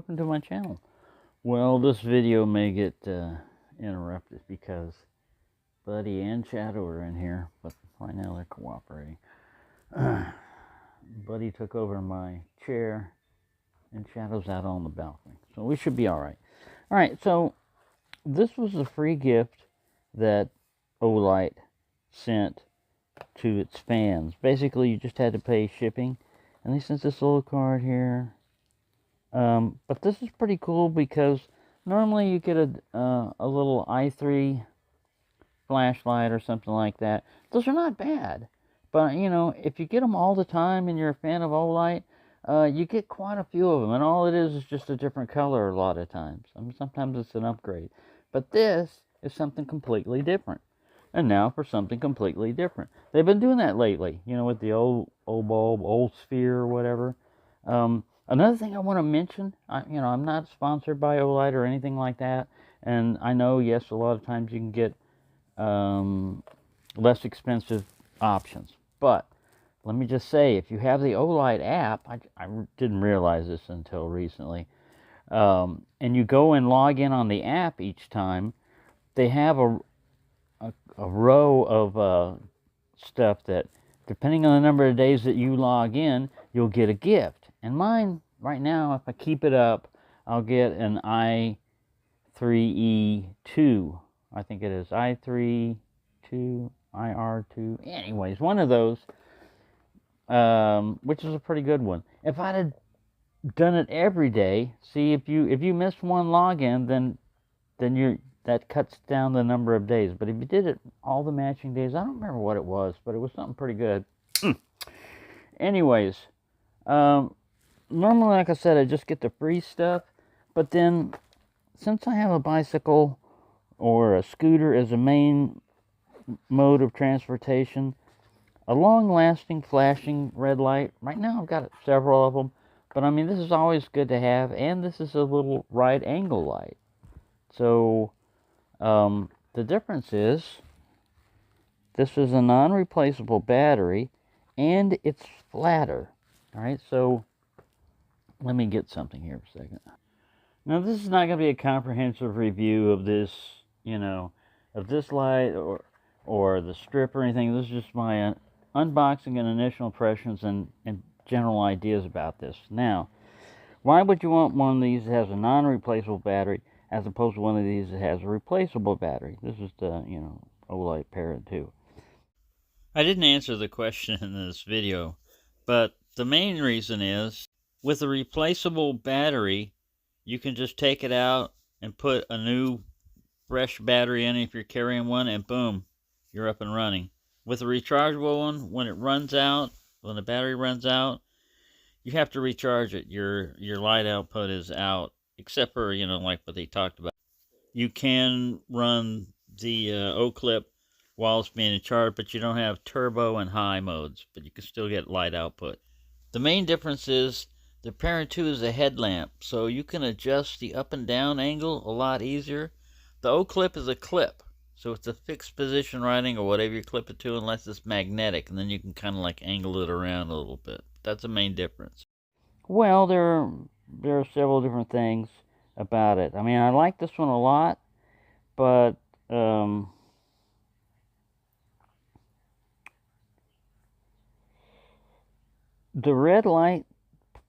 welcome to my channel. Well, this video may get interrupted because Buddy and Shadow are in here, but right now they're cooperating. Buddy took over my chair and Shadow's out on the balcony, so we should be alright. Alright, so this was a free gift that Olight sent to its fans. Basically, you just had to pay shipping, and they sent this little card here. But this is pretty cool because normally you get a little i3 flashlight or something like that. Those are not bad, but you know, if you get them all the time and you're a fan of Olight, you get quite a few of them, and all it is just a different color a lot of times. I mean, sometimes it's an upgrade, but this is something completely different. And now for something completely different. They've been doing that lately, you know, with the old bulb, old sphere, or whatever. Another thing I want to mention, I'm not sponsored by Olight or anything like that, and I know, yes, a lot of times you can get less expensive options, but let me just say, if you have the Olight app, I didn't realize this until recently, and you go and log in on the app each time, they have a row of stuff that, depending on the number of days that you log in, you'll get a gift. And mine, right now, if I keep it up, I'll get an i3E2. I think it is i3-2, IR2. Anyways, one of those, which is a pretty good one. If I'd have done it every day, see, if you miss one login, then that cuts down the number of days. But if you did it all the matching days, I don't remember what it was, but it was something pretty good. Anyways, normally, like I said, I just get the free stuff. But then, since I have a bicycle or a scooter as a main mode of transportation, a long-lasting flashing red light, right now I've got several of them, but I mean, this is always good to have, and this is a little right angle light. So, the difference is, this is a non-replaceable battery, and it's flatter. Alright, so, let me get something here for a second. Now, this is not going to be a comprehensive review of this, of this light, or the strip or anything. This is just my unboxing and initial impressions and general ideas about this. Now, why would you want one of these that has a non-replaceable battery as opposed to one of these that has a replaceable battery? This is the, Olight Parent 2. I didn't answer the question in this video, but the main reason is, with a replaceable battery, you can just take it out and put a new fresh battery in if you're carrying one, and boom, you're up and running. With a rechargeable one, when it runs out, when the battery runs out, you have to recharge it. Your light output is out, except for, like what they talked about. You can run the Oclip while it's being charged, but you don't have turbo and high modes, but you can still get light output. The main difference is the Parent 2 is a headlamp, so you can adjust the up and down angle a lot easier. The Oclip is a clip, so it's a fixed position writing or whatever you clip it to, unless it's magnetic, and then you can kind of like angle it around a little bit. That's the main difference. Well, there are several different things about it. I mean, I like this one a lot, but the red light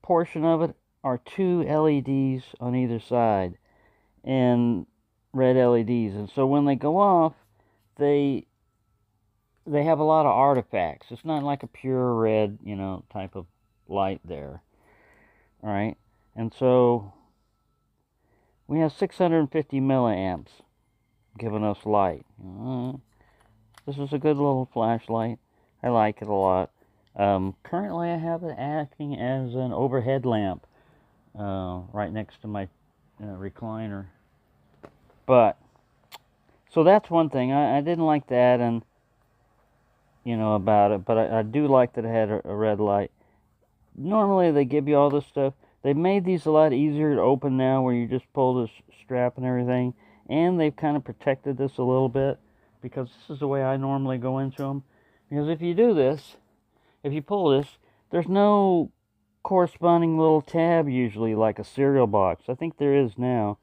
portion of it are two LEDs on either side, and red LEDs, and so when they go off, they have a lot of artifacts. It's not like a pure red, type of light there. Alright, and so we have 650 milliamps giving us light. This is a good little flashlight. I like it a lot. Currently I have it acting as an overhead lamp right next to my recliner. But, so that's one thing. I didn't like that, and, about it, but I do like that it had a red light. Normally they give you all this stuff. They've made these a lot easier to open now, where you just pull this strap and everything, and they've kind of protected this a little bit, because this is the way I normally go into them. Because if you do this, if you pull this, there's no corresponding little tab, usually like a cereal box. I think there is now,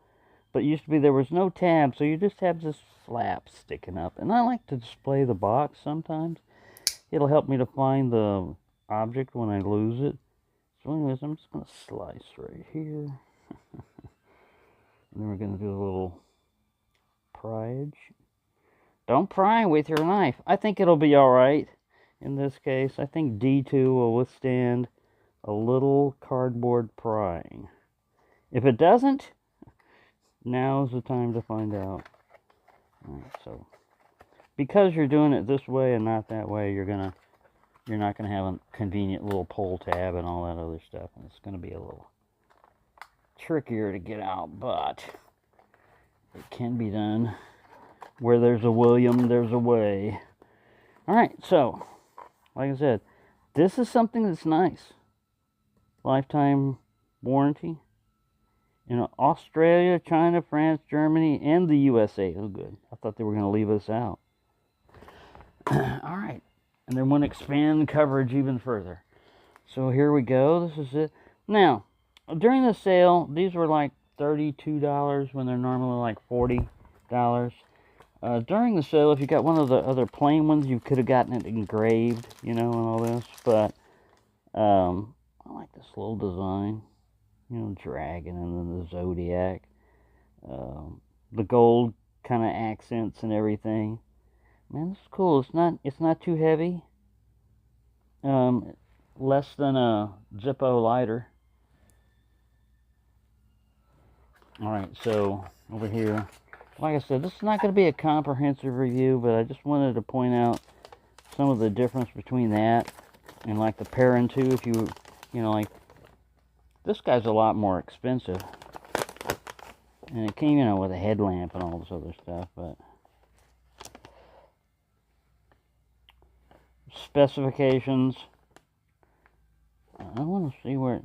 but it used to be there was no tab, so you just have this flap sticking up. And I like to display the box sometimes. It'll help me to find the object when I lose it. So anyways, I'm just going to slice right here. And then we're going to do a little pryage. Don't pry with your knife. I think it'll be alright in this case. I think D2 will withstand a little cardboard prying. If it doesn't, now's the time to find out. Alright, so because you're doing it this way and not that way, you're not gonna have a convenient little pull tab and all that other stuff, and it's gonna be a little trickier to get out, but it can be done. Where there's a William, there's a way. Alright, so like I said, this is something that's nice. Lifetime warranty. In Australia, China, France, Germany, and the USA. Oh, good. I thought they were going to leave us out. Alright. And then want to expand coverage even further. So here we go. This is it. Now, during the sale, these were like $32 when they're normally like $40. During the sale, if you got one of the other plain ones, you could have gotten it engraved, you know, and all this. But I like this little design. You know, dragon and then the zodiac. The gold kind of accents and everything. Man, this is cool. It's not too heavy. Less than a Zippo lighter. Alright, so over here, like I said, this is not going to be a comprehensive review, but I just wanted to point out some of the difference between that and like the Perrin 2. If you know, like, this guy's a lot more expensive. And it came, you know, with a headlamp and all this other stuff, but specifications. I want to see where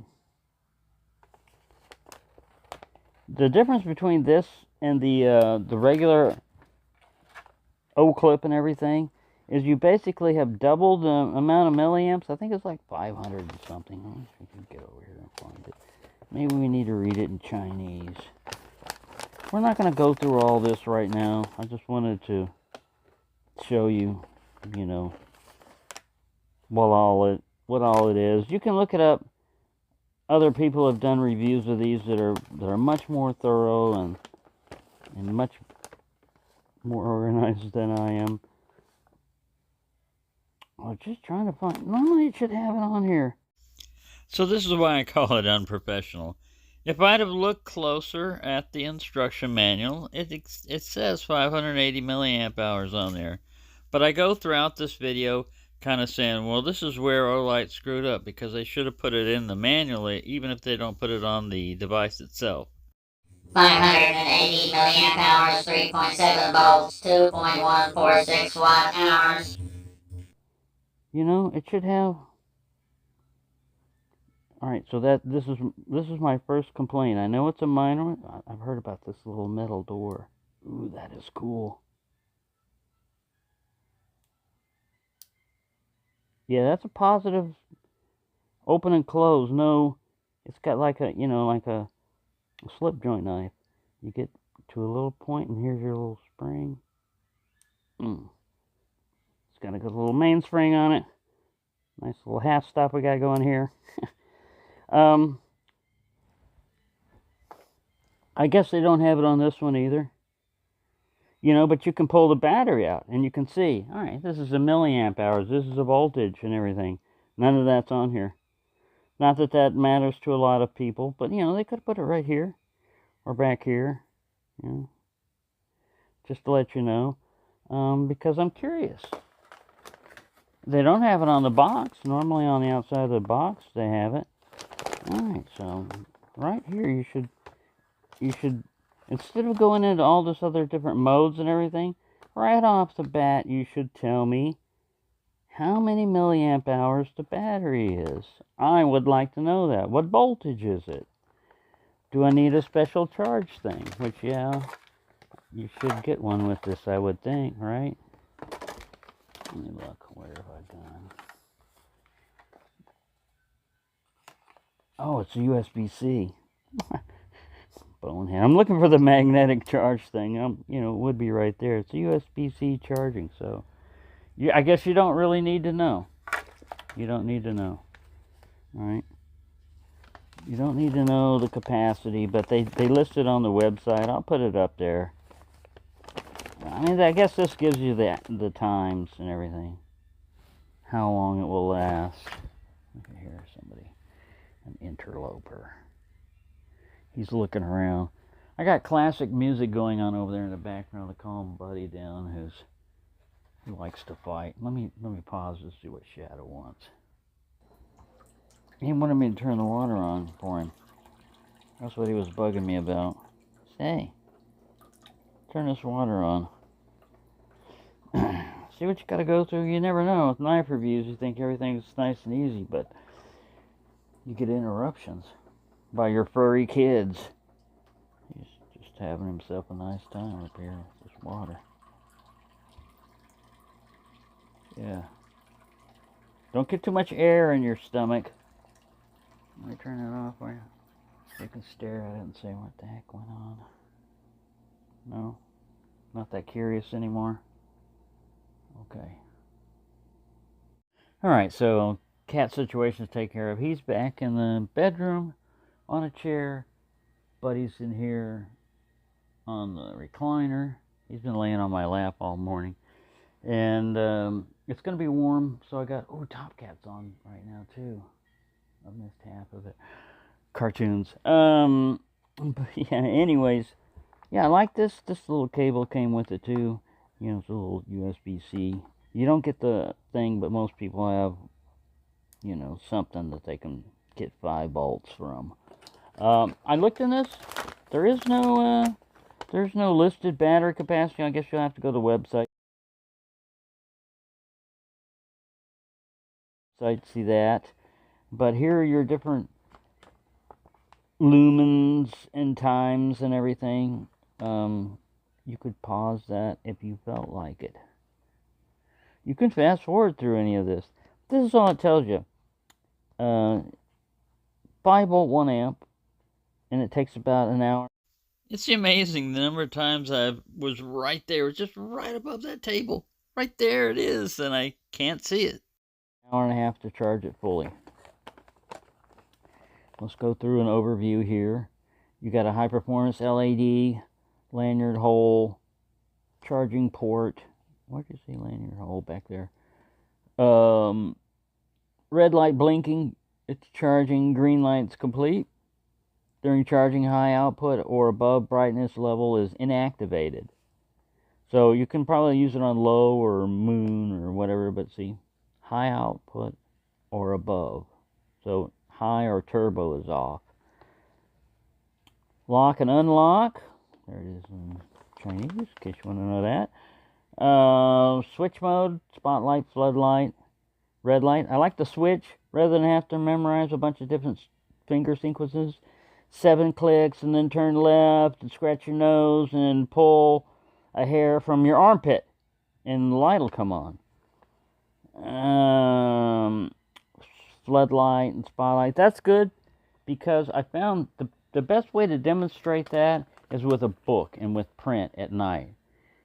the difference between this and the regular Oclip and everything is you basically have doubled the amount of milliamps. I think it's like 500 and something. I wonder if we can get over here and find it. Maybe we need to read it in Chinese. We're not going to go through all this right now. I just wanted to show you, you know, what all it is. You can look it up. Other people have done reviews of these that are much more thorough and much more organized than I am. I'm just trying to find. Normally it should have it on here. So this is why I call it unprofessional. If I'd have looked closer at the instruction manual, it says 580 milliamp hours on there. But I go throughout this video kind of saying, well, this is where Olight screwed up, because they should have put it in the manual, even if they don't put it on the device itself. 580 milliamp hours, 3.7 volts, 2.146 watt hours. You know, it should have. Alright, so this is my first complaint. I know it's a minor one. I've heard about this little metal door. Ooh, that is cool. Yeah, that's a positive open and close. No, it's got like a, you know, like a slip joint knife. You get to a little point and here's your little spring. It's got a good little mainspring on it. Nice little half stop we got going here. I guess they don't have it on this one either. You know, but you can pull the battery out and you can see, all right, this is a milliamp hours, this is a voltage and everything. None of that's on here. Not that that matters to a lot of people, but, you know, they could put it right here or back here, you know, just to let you know, because I'm curious. They don't have it on the box. Normally on the outside of the box they have it. All right, so right here you should, instead of going into all this other different modes and everything, right off the bat, you should tell me how many milliamp hours the battery is. I would like to know that. What voltage is it? Do I need a special charge thing? Which, yeah, you should get one with this, I would think, right? Let me look. Where have I gone? Oh, it's a USB-C. Bonehead. I'm looking for the magnetic charge thing. You know, it would be right there. It's a USB-C charging, so I guess you don't really need to know. You don't need to know. All right. You don't need to know the capacity, but they list it on the website. I'll put it up there. I mean, I guess this gives you the times and everything. How long it will last. Look at here, somebody. An interloper. He's looking around. I got classic music going on over there in the background to calm Buddy down, who likes to fight. Let me pause and see what Shadow wants. He wanted me to turn the water on for him. That's what he was bugging me about. Say, turn this water on. See what you gotta go through? You never know. With knife reviews, you think everything's nice and easy, but you get interruptions by your furry kids. He's just having himself a nice time up here with this water. Yeah. Don't get too much air in your stomach. Let me turn it off for you. You can stare at it and say, what the heck went on? No? Not that curious anymore? Okay. Alright, so cat situation to take care of. He's back in the bedroom on a chair. Buddy's in here on the recliner. He's been laying on my lap all morning. And it's going to be warm, so I got, Top Cat's on right now too. I've missed half of it. Cartoons. But yeah, anyways, yeah, I like this. This little cable came with it too. You know, it's a little USB-C. You don't get the thing, but most people have, you know, something that they can get 5 volts from. I looked in this. There's no listed battery capacity. I guess you'll have to go to the website. See that. But here are your different lumens and times and everything. You could pause that if you felt like it. You can fast forward through any of this. This is all it tells you. 5 volt 1 amp, and it takes about an hour. It's amazing the number of times I was right there, just right above that table. Right there it is, and I can't see it. An hour and a half to charge it fully. Let's go through an overview here. You got a high performance LED, lanyard hole, charging port. Where'd you see lanyard hole back there? Red light blinking, it's charging. Green light's complete. During charging, high output or above brightness level is inactivated. So you can probably use it on low or moon or whatever, but see, high output or above. So high or turbo is off. Lock and unlock. There it is in Chinese, in case you want to know that. Switch mode, spotlight, floodlight, red light. I like the switch rather than have to memorize a bunch of different finger sequences. 7 clicks and then turn left and scratch your nose and pull a hair from your armpit and the light will come on. Floodlight and spotlight. That's good because I found the best way to demonstrate that is with a book and with print at night.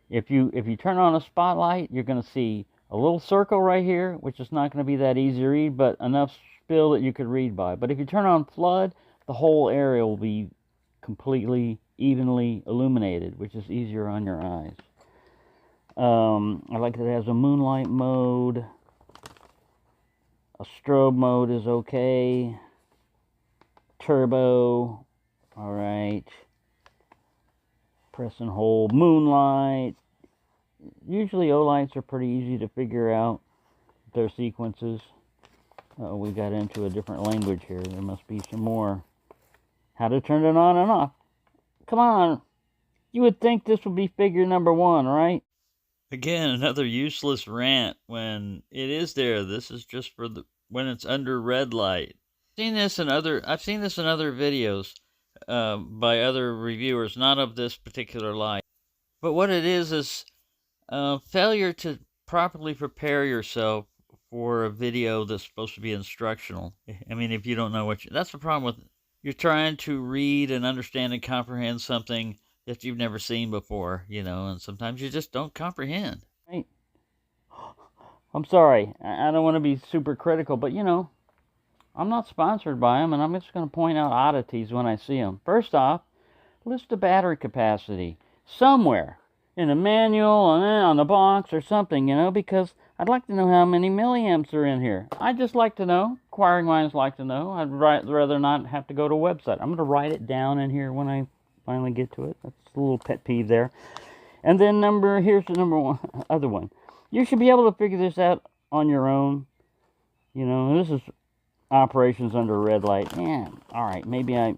If you turn on a spotlight, you're going to see a little circle right here, which is not going to be that easy to read, but enough spill that you could read by. But if you turn on flood, the whole area will be completely evenly illuminated, which is easier on your eyes. I like that it has a moonlight mode. A strobe mode is okay. Turbo. Alright. Press and hold. Moonlight. Usually Olights are pretty easy to figure out their sequences. We got into a different language here. There must be some more. How to turn it on and off. Come on. You would think this would be figure number 1, right? Again, another useless rant when it is there. This is just for when it's under red light. I've seen this in other videos by other reviewers, not of this particular light. But what it is failure to properly prepare yourself for a video that's supposed to be instructional. I mean, if you don't know that's the problem with, you're trying to read and understand and comprehend something that you've never seen before, and sometimes you just don't comprehend. Right? I'm sorry. I don't want to be super critical, but I'm not sponsored by them, and I'm just going to point out oddities when I see them. First off, list the battery capacity somewhere in a manual, on the box or something, because I'd like to know how many milliamps are in here. I just like to know. Inquiring minds like to know. I'd rather not have to go to a website. I'm going to write it down in here when I finally get to it. That's a little pet peeve there. And then here's the other one. You should be able to figure this out on your own. This is operations under red light. Yeah, all right. Maybe I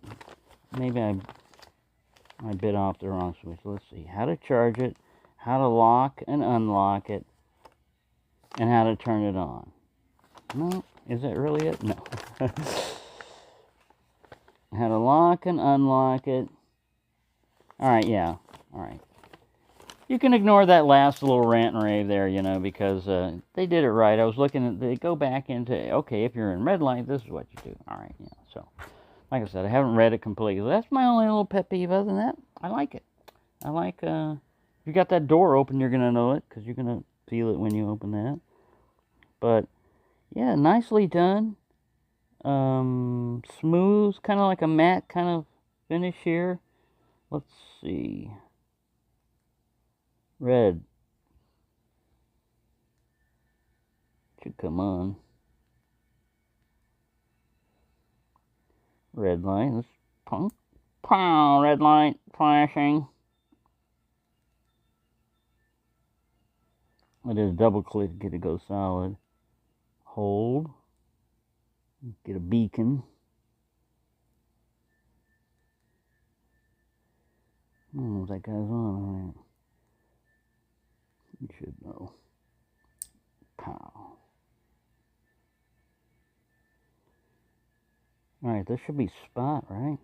bit off the wrong switch. Let's see. How to charge it, how to lock and unlock it, and how to turn it on. No, is that really it? No. How to lock and unlock it. All right, yeah. All right. You can ignore that last little rant and rave there, because they did it right. I was looking at, they go back into, okay, if you're in red light, this is what you do. All right, yeah. So, like I said, I haven't read it completely. That's my only little pet peeve. Other than that, I like it. I like, if you got that door open, you're going to know it, because you're going to feel it when you open that. But, yeah, nicely done. Smooth, kind of like a matte kind of finish here. Let's see. Red. Should come on. Red light. Let's punk. Pow! Red light flashing. I did a double click to get it to go solid. Hold. Get a beacon. I don't know if that guy's on. All right. You should know. Pow. Alright, this should be spot, right?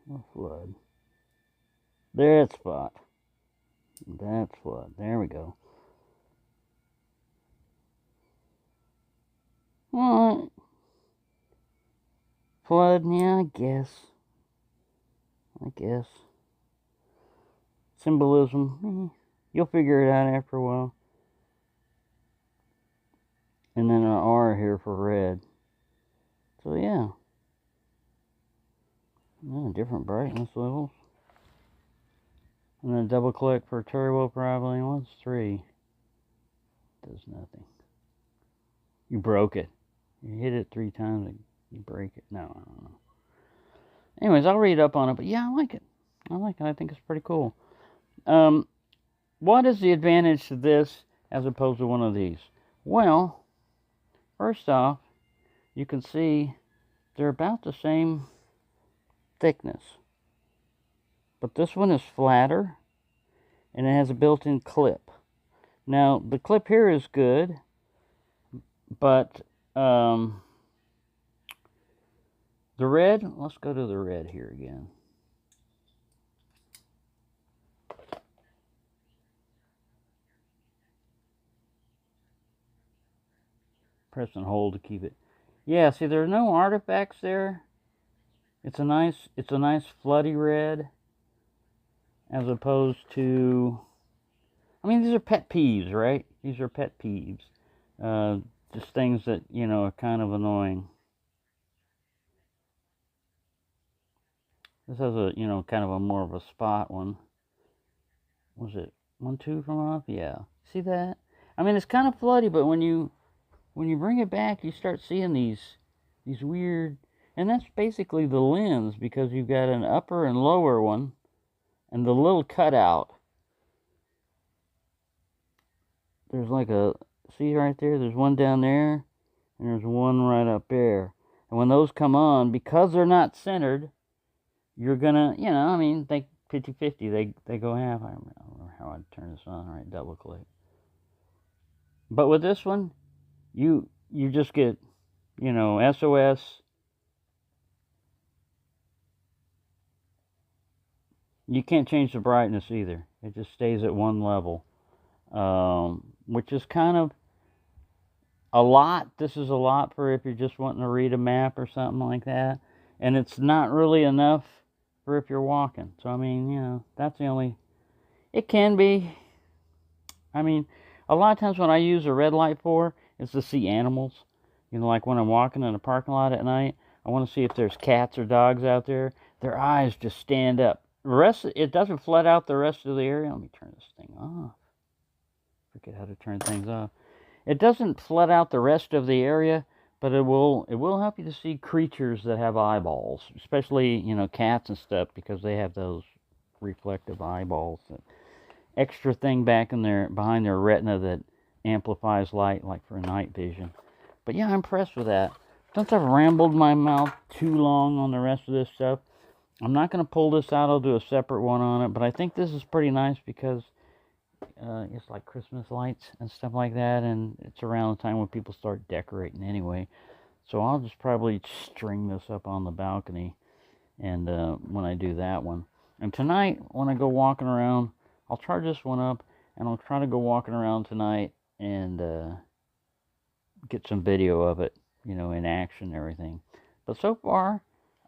No flood. There's spot. That's flood. There we go. Alright. Flood, yeah, I guess. Symbolism, you'll figure it out after a while. And then an R here for red. So yeah. Different brightness levels. And then double click for turbo probably. What's 3? Does nothing. You broke it. You hit it 3 times and you break it. No, I don't know. Anyways, I'll read up on it, but yeah, I like it. I think it's pretty cool. What is the advantage to this as opposed to one of these? Well, first off, you can see they're about the same thickness. But this one is flatter, and it has a built-in clip. Now, the clip here is good, but the red, let's go to the red here again. Press and hold to keep it. Yeah, see, there's no artifacts there. It's a nice floody red, as opposed to, I mean, these are pet peeves, right? These are pet peeves. Just things that, are kind of annoying. This has a, kind of a more of a spot one. Was it 1, 2 from off? Yeah. See that? I mean, it's kind of floody, but when you bring it back, you start seeing these weird, and that's basically the lens, because you've got an upper and lower one, and the little cutout. There's like a, see right there, there's one down there, and there's one right up there. And when those come on, because they're not centered, you're gonna, I mean, think 50-50, they go half. I don't know how I'd turn this on. All right, double click. But with this one, you just get, SOS. You can't change the brightness either. It just stays at one level, which is kind of a lot. This is a lot for if you're just wanting to read a map or something like that. And it's not really enough for if you're walking. So, I mean, you know, that's the only... It can be. I mean, a lot of times when I use a red light for is to see animals. You know, like when I'm walking in a parking lot at night, I want to see if there's cats or dogs out there. Their eyes just stand up. The rest, it doesn't flood out the rest of the area. Let me turn this thing off. Forget how to turn things off. It doesn't flood out the rest of the area, but it will help you to see creatures that have eyeballs, especially, you know, cats and stuff, because they have those reflective eyeballs. That extra thing back in there behind their retina that amplifies light, like for night vision. But yeah, I'm impressed with that. Since I've rambled my mouth too long on the rest of this stuff, I'm not going to pull this out. I'll do a separate one on it. But I think this is pretty nice because it's like Christmas lights and stuff like that, and it's around the time when people start decorating anyway. So I'll just probably string this up on the balcony, and when I do that one. And tonight, when I go walking around, I'll charge this one up, and I'll try to go walking around tonight and get some video of it, you know, in action and everything. But so far,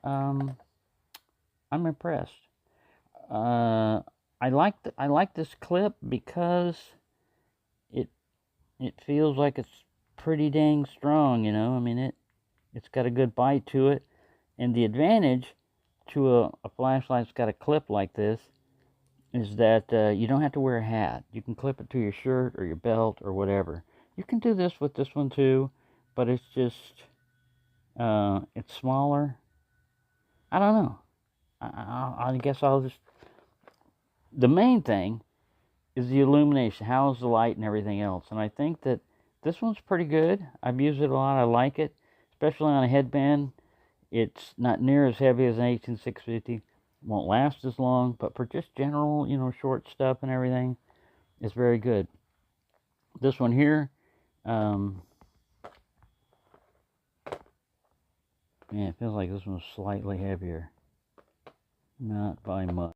I'm impressed. I like this clip because it feels like it's pretty dang strong, you know. I mean, it's got a good bite to it, and the advantage to a flashlight that's got a clip like this is that you don't have to wear a hat. You can clip it to your shirt or your belt or whatever. You can do this with this one too, but it's just it's smaller. I don't know. I guess I'll just... The main thing is the illumination. How's the light and everything else? And I think that this one's pretty good. I've used it a lot. I like it, especially on a headband. It's not near as heavy as an 18650. Won't last as long, but for just general, you know, short stuff and everything, it's very good. This one here, yeah, it feels like this one's slightly heavier. Not by much.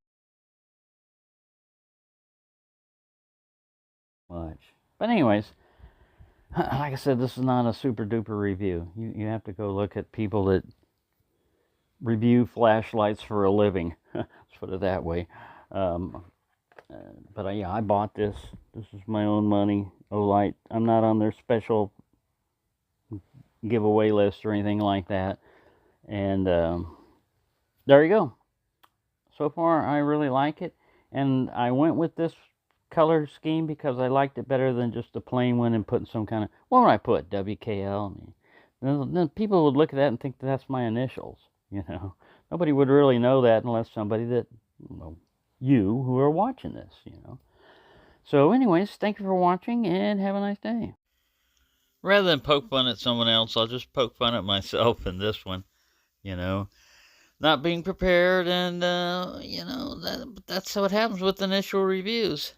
But anyways, like I said, this is not a super duper review. You have to go look at people that review flashlights for a living. Let's put it that way. But yeah, I bought this. This is my own money. Olight. I'm not on their special giveaway list or anything like that. And there you go. So far, I really like it. And I went with this color scheme because I liked it better than just the plain one and putting some kind of... What would I put? WKL? I mean, then people would look at that and think that's my initials, you know. Nobody would really know that unless somebody that, well, you who are watching this, you know. So anyways, thank you for watching and have a nice day. Rather than poke fun at someone else, I'll just poke fun at myself in this one, you know. Not being prepared, and, you know, that's what happens with initial reviews.